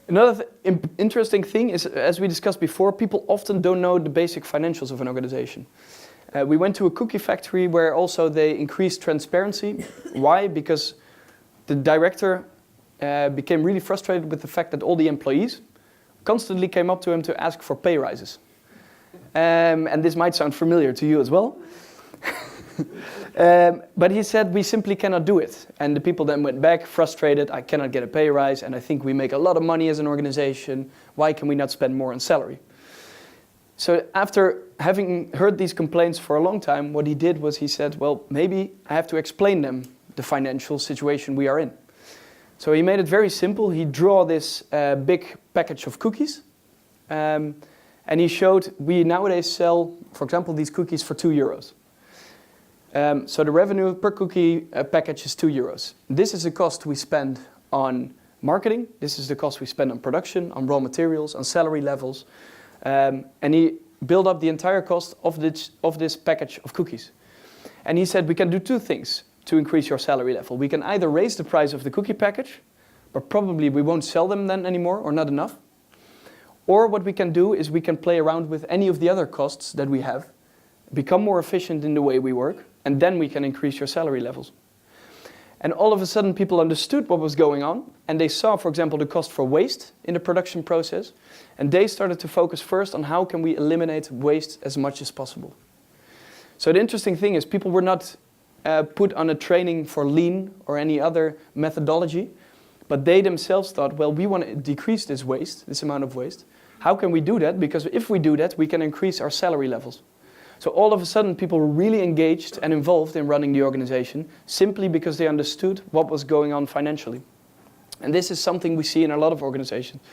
Another interesting thing is, as we discussed before, people often don't know the basic financials of an organization. We went to a cookie factory where also they increased transparency. Why? Because the director became really frustrated with the fact that all the employees constantly came up to him to ask for pay rises. And this might sound familiar to you as well. But he said, we simply cannot do it. And the people then went back frustrated, I cannot get a pay rise, and I think we make a lot of money as an organization. Why can we not spend more on salary? So after having heard these complaints for a long time, what he did was he said, well, maybe I have to explain them the financial situation we are in. So he made it very simple. He drew this big package of cookies. And he showed we nowadays sell, for example, these cookies for €2. So the revenue per cookie package is €2. This is the cost we spend on marketing. This is the cost we spend on production, on raw materials, on salary levels. And he built up the entire cost of this package of cookies. And he said we can do two things to increase your salary level. We can either raise the price of the cookie package, but probably we won't sell them then anymore or not enough. Or what we can do is we can play around with any of the other costs that we have, become more efficient in the way we work, and then we can increase your salary levels. And all of a sudden people understood what was going on, and they saw, for example, the cost for waste in the production process, and they started to focus first on how can we eliminate waste as much as possible. So the interesting thing is people were not put on a training for lean or any other methodology, but they themselves thought, well, we want to decrease this waste, this amount of waste. How can we do that? Because if we do that, we can increase our salary levels. So all of a sudden, people were really engaged and involved in running the organization simply because they understood what was going on financially. And this is something we see in a lot of organizations.